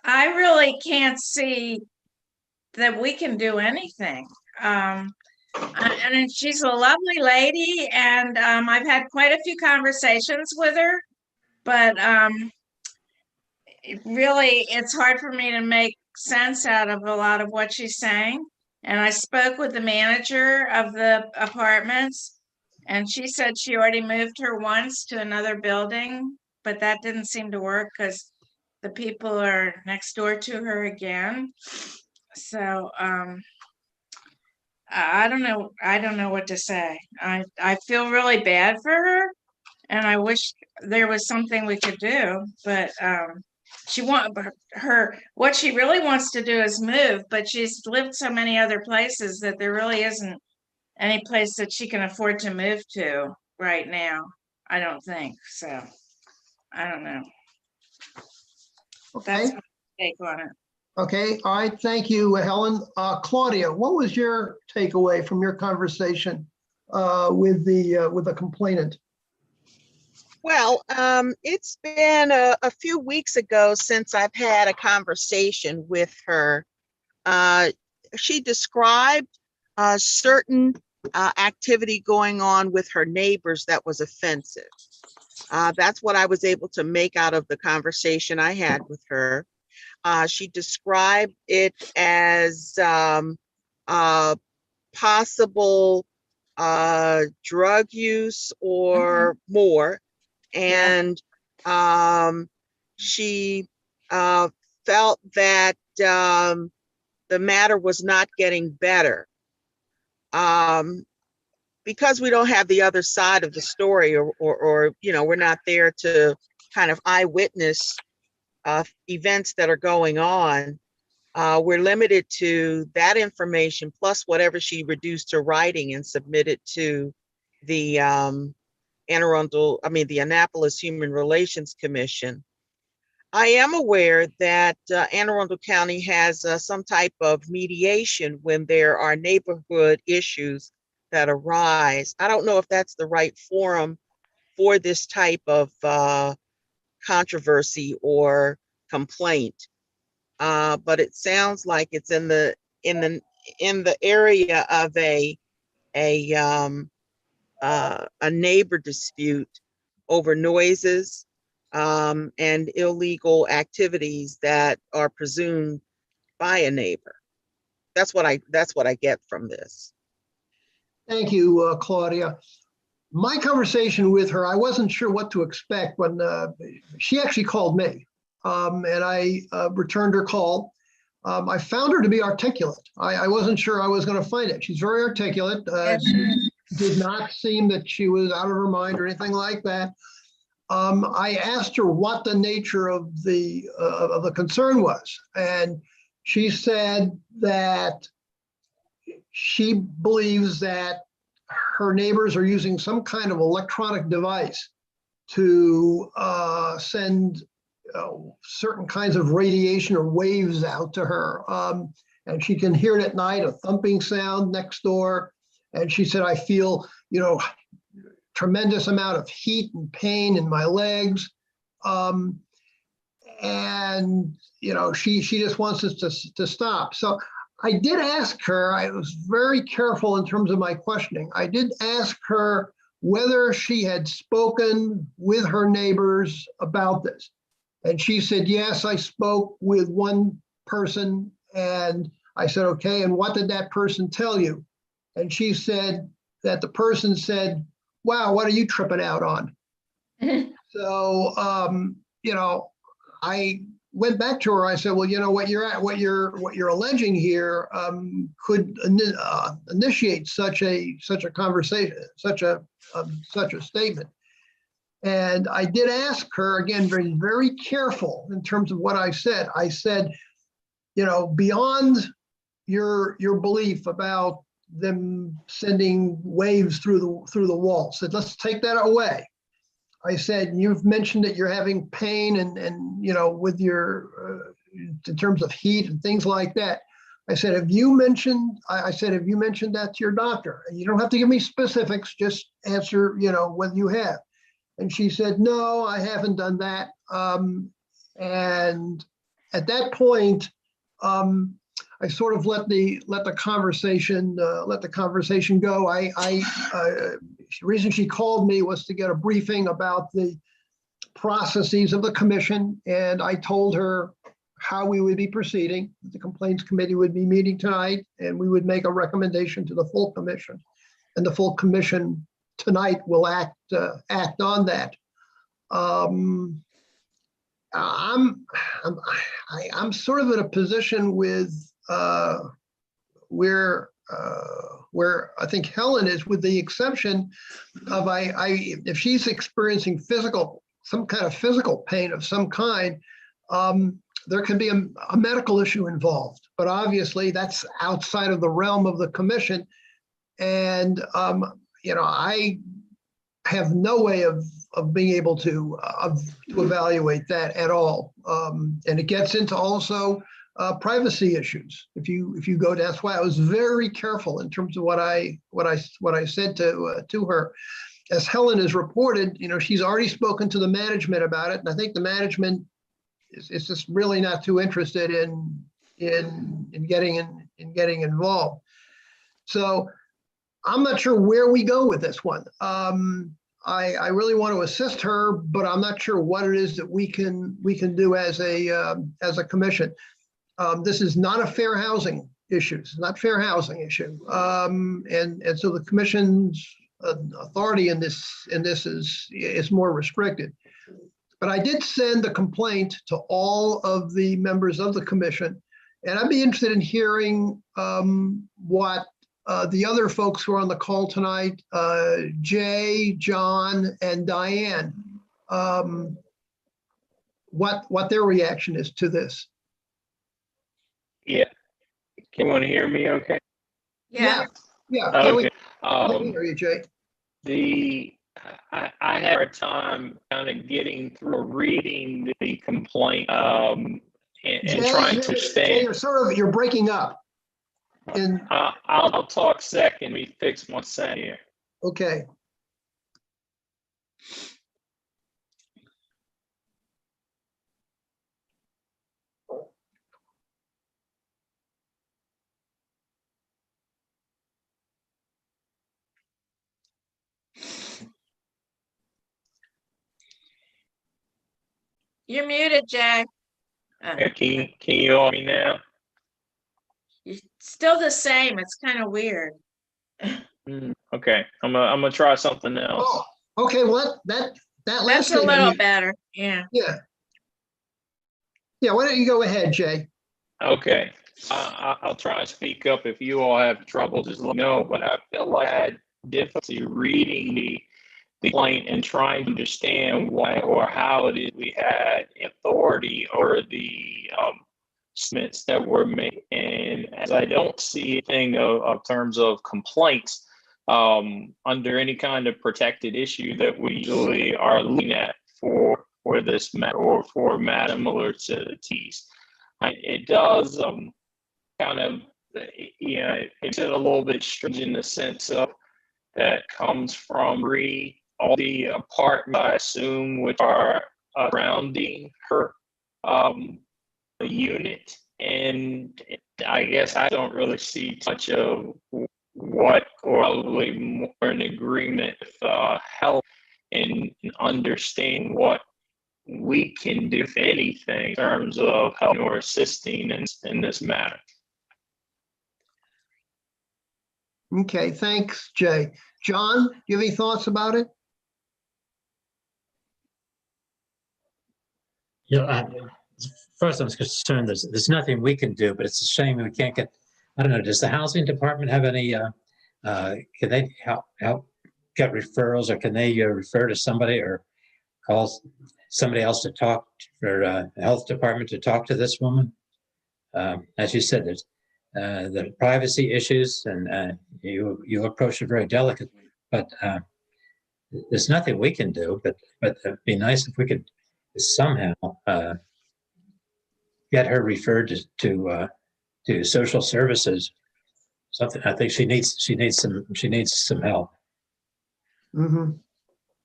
I really can't see that we can do anything. And she's a lovely lady, and I've had quite a few conversations with her, but it's hard for me to make sense out of a lot of what she's saying. And I spoke with the manager of the apartments, and she said she already moved her once to another building, but that didn't seem to work because the people are next door to her again. So I don't know. I don't know what to say. I feel really bad for her, and I wish there was something we could do. But she want her what she really wants to do is move, but she's lived so many other places that there really isn't any place that she can afford to move to right now. I don't think so. I don't know. That's Okay, my take on it. okay, all right, thank you, Helen. Claudia, what was your takeaway from your conversation with the complainant? Well, it's been a few weeks ago since I've had a conversation with her. She described a certain activity going on with her neighbors that was offensive. That's what I was able to make out of the conversation I had with her. She described it as possible drug use or more. And she felt that the matter was not getting better. Because we don't have the other side of the story, or we're not there to kind of eyewitness events that are going on, we're limited to that information plus whatever she reduced to writing and submitted to the the Annapolis Human Relations Commission. I am aware that Anne Arundel County has some type of mediation when there are neighborhood issues that arise. I don't know if that's the right forum for this type of controversy or complaint, but it sounds like it's in the area of a neighbor dispute over noises and illegal activities that are presumed by a neighbor. That's what I get from this. Thank you, Claudia. My conversation with her, I wasn't sure what to expect when she actually called me, and I returned her call. I found her to be articulate. I wasn't sure I was going to find it. She's very articulate. She did not seem that she was out of her mind or anything like that. I asked her what the nature of the concern was, and she said that she believes that her neighbors are using some kind of electronic device to send certain kinds of radiation or waves out to her. And she can hear it at night, a thumping sound next door. And she said, I feel, tremendous amount of heat and pain in my legs. She just wants us to stop. So I did ask her, I was very careful in terms of my questioning. I did ask her whether she had spoken with her neighbors about this. And she said, yes, I spoke with one person. And I said, okay, and what did that person tell you? And she said that the person said, wow, what are you tripping out on? So, I went back to her. I said, well, what you're alleging here could initiate such a conversation, such a statement. And I did ask her again, very, very careful in terms of what I said. I said, beyond your belief about them sending waves through the wall, said, let's take that away. I said, you've mentioned that you're having pain and with your, in terms of heat and things like that. I said, have you mentioned that to your doctor? And you don't have to give me specifics, just answer, whether you have. And she said, no, I haven't done that. And at that point, I sort of let the conversation go. The reason she called me was to get a briefing about the processes of the commission, and I told her how we would be proceeding. The complaints committee would be meeting tonight, and we would make a recommendation to the full commission, and the full commission tonight will act on that. I'm sort of in a position with where I think Helen is, with the exception of if she's experiencing some kind of physical pain of some kind, there can be a medical issue involved, but obviously that's outside of the realm of the commission. And, I have no way of being able to evaluate that at all. And it gets into also privacy issues. If you go, that's why I was very careful in terms of what I said to her. As Helen has reported, she's already spoken to the management about it, and I think the management is just really not too interested in getting involved. So I'm not sure where we go with this one. I really want to assist her, but I'm not sure what it is that we can do as a commission. This is not a fair housing issue. It's not a fair housing issue, and so the commission's authority in this is more restricted. But I did send a complaint to all of the members of the commission, and I'd be interested in hearing what the other folks who are on the call tonight, Jay, John, and Diane, what their reaction is to this. Yeah. Can you hear me okay? Yeah. Yeah. Okay. Let me hear you, Jay. I had a time kind of getting through reading the complaint and Jay, trying to Jay, understand. you're breaking up. I'll talk second. We fix one second here. Okay. You're muted, Jay. Can you hear me now? You're still the same. It's kind of weird. Okay, I'm gonna try something else. Oh, okay. Well, that last That's a thing. little better. Yeah. Yeah. Yeah. Why don't you go ahead, Jay? Okay, I'll try to speak up. If you all have trouble, just let me know. But I feel like I had difficulty reading the complaint and trying to understand why or how it is we had authority over the statements that were made. And as I don't see anything of terms of complaints under any kind of protected issue that we usually are looking at for this matter or for Madam Miller's teas. It does kind of, it's a little bit strange in the sense of that comes from all the apartments, I assume, which are surrounding her unit. And I guess I don't really see much of what, or probably more an agreement with health and understanding what we can do, if anything, in terms of helping or assisting in this matter. Okay, thanks, Jay. John, do you have any thoughts about it? First I'm concerned there's nothing we can do, but it's a shame we can't get, I don't know, does the housing department have any, can they help get referrals, or can they refer to somebody or call somebody else to talk, or health department to talk to this woman? As you said, there's the privacy issues, and you approach it very delicately, but there's nothing we can do, but it'd be nice if we could somehow get her referred to social services. Something, I think she needs some help. Mm-hmm.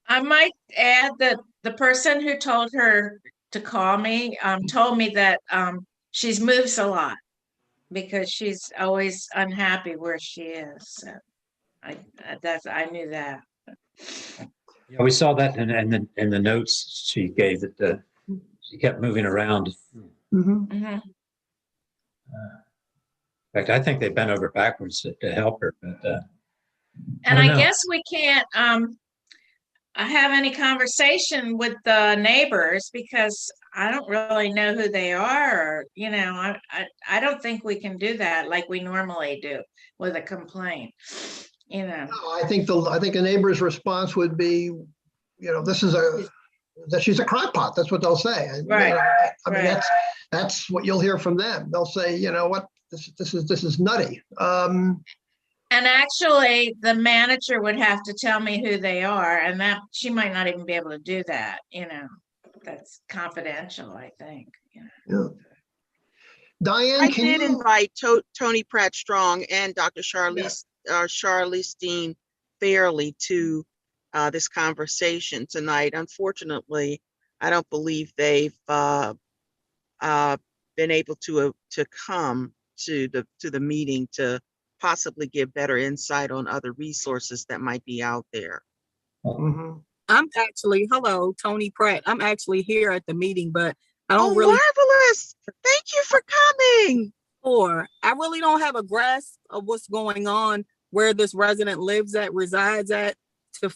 I might add that the person who told her to call me, told me that she's moved a lot because she's always unhappy where she is. So I knew that. Yeah, we saw that in the notes she gave that she kept moving around. Mhm. Mhm. In fact, I think they bent over backwards to help her, but And don't I know. guess we can't have any conversation with the neighbors because I don't really know who they are. Or, I don't think we can do that like we normally do with a complaint. No, I think a neighbor's response would be, that she's a crackpot. That's what they'll say. And, Right, I mean, right. that's what you'll hear from them. They'll say, you know what, this is nutty. And actually, the manager would have to tell me who they are, and that she might not even be able to do that. That's confidential, I think. Yeah. Diane, I can did you? invite Tony Pratt Strong and Dr. Charlize Dean Fairley to this conversation tonight. Unfortunately, I don't believe they've been able to come to the meeting to possibly give better insight on other resources that might be out there. Mhm. Hello, Tony Pratt. I'm actually here at the meeting, but I Oh, don't really, marvelous. Thank you for coming. I really don't have a grasp of what's going on, where this resident resides at, to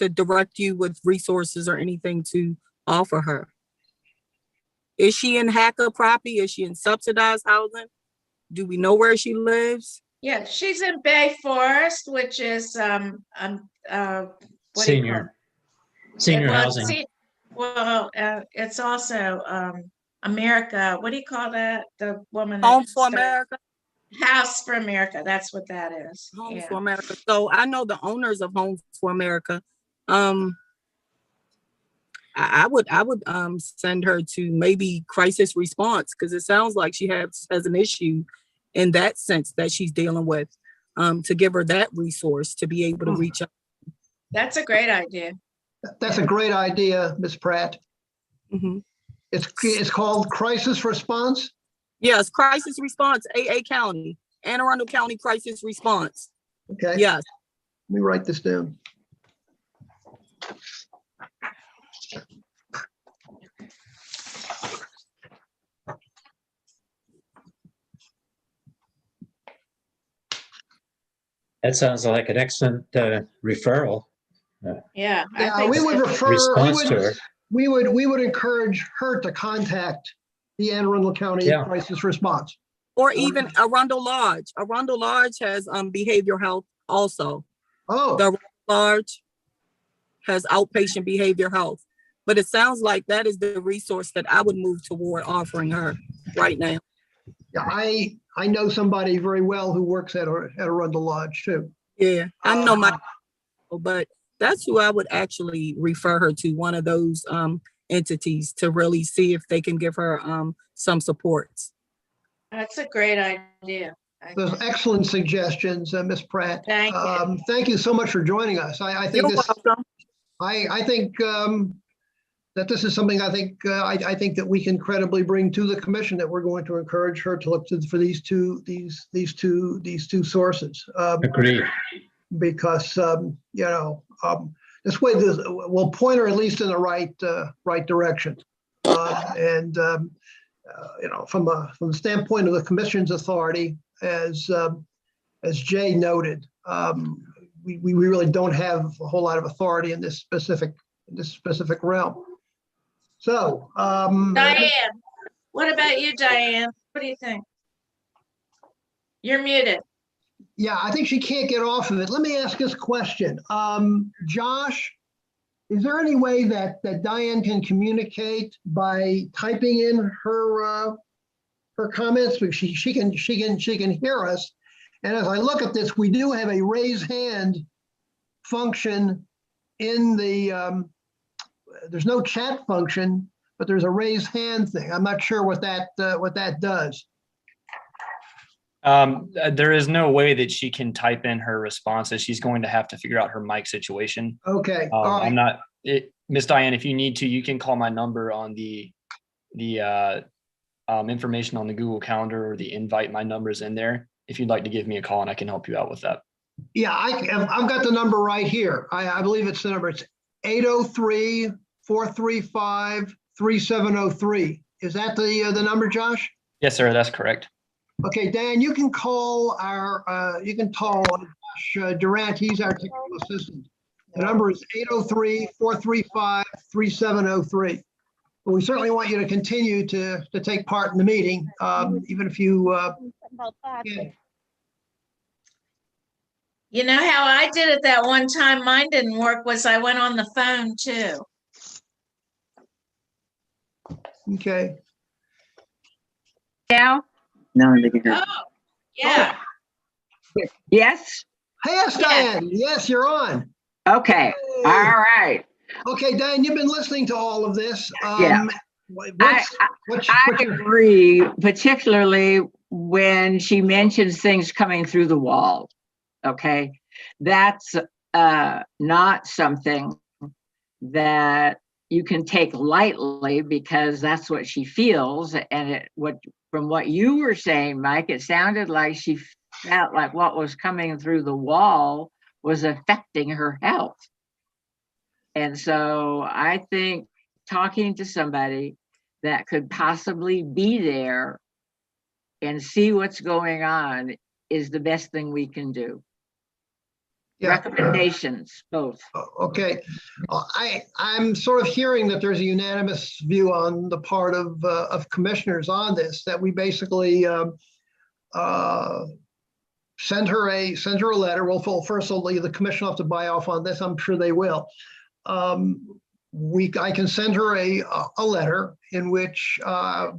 direct you with resources or anything to offer her. Is she in Hacker property? Is she in subsidized housing? Do we know where she lives? Yeah, she's in Bay Forest, which is what do you call it? Senior Well, housing. it's also America. What do you call that? The woman Home that for started- America? House for America. That's what that is. Homes Yeah. for America. So I know the owners of Homes for America. I would send her to maybe crisis response, because it sounds like she has an issue in that sense that she's dealing with, to give her that resource to be able to reach out. That's a great idea. That's a great idea, Ms. Pratt. Mhm. It's called crisis response. Yes, crisis response, AA County, Anne Arundel County Crisis Response. Okay. Yes. Let me write this down. That sounds like an excellent referral Yeah. I Yeah, think we would so. refer, response to her. we would encourage her to contact the Anne Arundel County Yeah. Crisis Response. Or even Arundel Lodge. Arundel Lodge has behavioral health also. Oh, The Arundel Lodge has outpatient behavior health. But it sounds like that is the resource that I would move toward offering her right now. yeah, I know somebody very well who works at Arundel Lodge too. Yeah, I know but that's who I would actually refer her to, one of those entities, to really see if they can give her some supports. That's a great idea. Those excellent suggestions, Ms. Pratt. Thank you. Thank you so much for joining us. I think You're welcome. I think that this is something I think that we can credibly bring to the commission, that we're going to encourage her to look for these two sources. Agreed. Because this way we'll point her at least in the right direction. From the standpoint of the commission's authority, as Jay noted, we really don't have a whole lot of authority in this specific realm. So, Diane, what about you, Diane? What do you think? You're muted. yeah, I think she can't get off of it. Let me ask this question. Josh, is there any way that Diane can communicate by typing in her comments? Because she can hear us. And as I look at this, we do have a raise hand function in the, there's no chat function, but there's a raise hand thing. I'm not sure what that does. There is no way that she can type in her responses. She's going to have to figure out her mic situation. Okay, all right. Miss Diane, if you need to, you can call my number on the information on the Google Calendar or the invite. My number's in there. If you'd like to give me a call and I can help you out with that. Yeah, I've got the number right here. I believe it's the number. It's 803-435-3703. Is that the number, Josh? Yes, sir. That's correct. Okay, Dan, you can call Josh Durant. He's our technical assistant. The number is 803-435-3703. But we certainly want you to continue to take part in the meeting, even if you can't. You know how I did it that one time mine didn't work was I went on the phone too. Okay. Now? No, they can hear. Oh, yeah. Yes? Hey, yes, Diane. Yes, you're on. Okay, all right. Okay, Diane, you've been listening to all of this. Yeah. I agree, particularly when she mentions things coming through the wall. Okay, that's not something that you can take lightly because that's what she feels. And from what you were saying, Mike, it sounded like she felt like what was coming through the wall was affecting her health. And so I think talking to somebody that could possibly be there and see what's going on is the best thing we can do. Yeah. Recommendations, both. Okay, I'm sort of hearing that there's a unanimous view on the part of commissioners on this, that we basically send her a letter. Well, first of all, the commission will have to buy off on this. I'm sure they will. I can send her a letter in which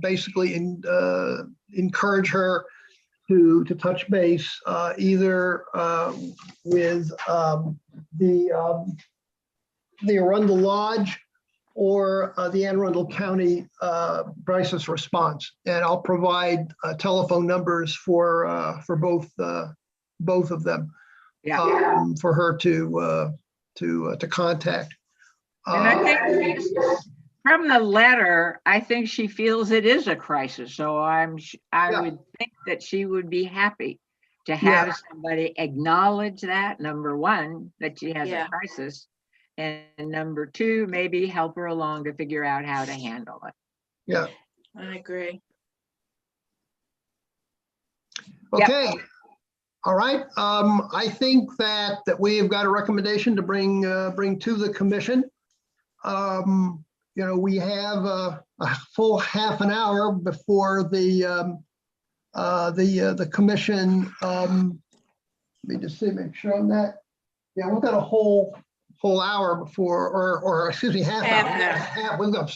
basically encourage her to touch base either with the Arundel Lodge or the Anne Arundel County crisis response, and I'll provide telephone numbers for both of them. Yeah. For her to contact. And I think from the letter, I think she feels it is a crisis. So I would think that she would be happy to have somebody acknowledge that, number one, that she has a crisis. And number two, maybe help her along to figure out how to handle it. Yeah. I agree. Okay. Yep. All right. I think that we've got a recommendation to bring to the commission. We have a full half an hour before the commission. Let me just make sure on that. Yeah, we've got a whole hour before, or excuse me, half hour. We've got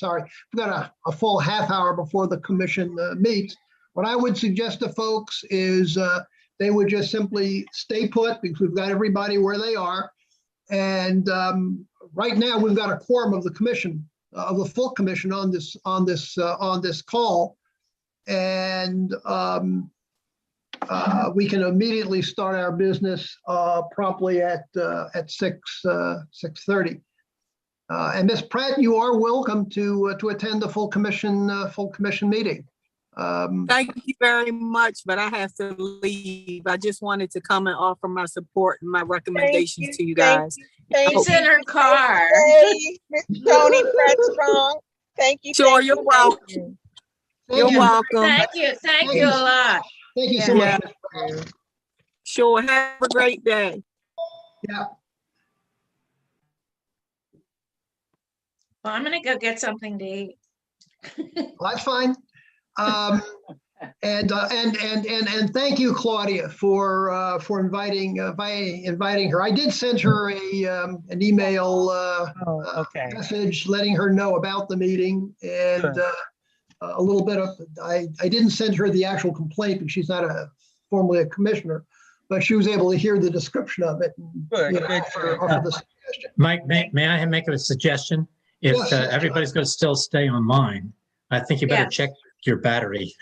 a full half hour before the commission meets. What I would suggest to folks is they would just simply stay put because we've got everybody where they are. And right now we've got a quorum of the commission, of the full commission on this call. And we can immediately start our business promptly at 6:30. And Ms. Pratt, you are welcome to attend the full commission meeting. Thank you very much, but I have to leave. I just wanted to come and offer my support and my recommendations to you guys. It's in her car. Miss Tony Pratt Strong. Thank you. Sure, you're welcome. You're welcome. Thank you a lot. Thank you so much. Sure, have a great day. Yeah. Well, I'm gonna go get something to eat. Well, that's fine. And thank you, Claudia, for inviting her. I did send her an email message letting her know about the meeting and a little bit of. I didn't send her the actual complaint because she's not formally a commissioner, but she was able to hear the description of it. And, offer the suggestion. Mike, may I make a suggestion? If everybody's going to still stay online, I think you better check your battery.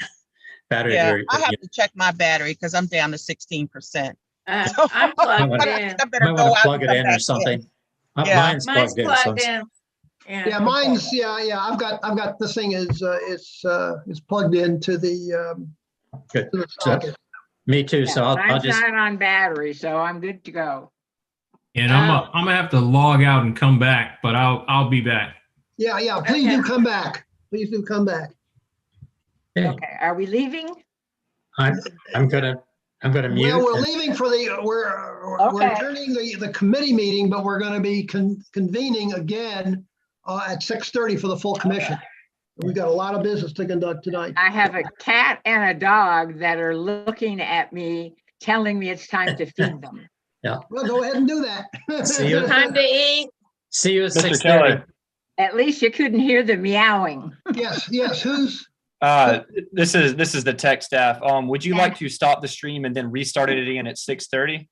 Yeah, I have to check my battery because I'm down to 16%. I'm plugged in. I better go out plug it in or something. Mine's plugged in. And Yeah, mine's, yeah, I've got, this thing is plugged into the, Good. to the So, socket. me too. So I'll Mine's just, not on battery, so I'm good to go. And I'm gonna have to log out and come back, but I'll be back. Yeah, please Okay. do come back. Please do come back. okay, Okay, are we leaving? I'm gonna mute. Well, we're and- leaving for we're Okay. adjourning the committee meeting, but we're gonna be convening again at 6:30 for the full commission. We've got a lot of business to conduct tonight. I have a cat and a dog that are looking at me, telling me it's time to feed them. Well, go ahead and do that. See you. time to eat. See you at Mr. 6:30. Kelly, At least you couldn't hear the meowing. Yes, who's? this is the tech staff. Would you like to stop the stream and then restart it again at 6:30?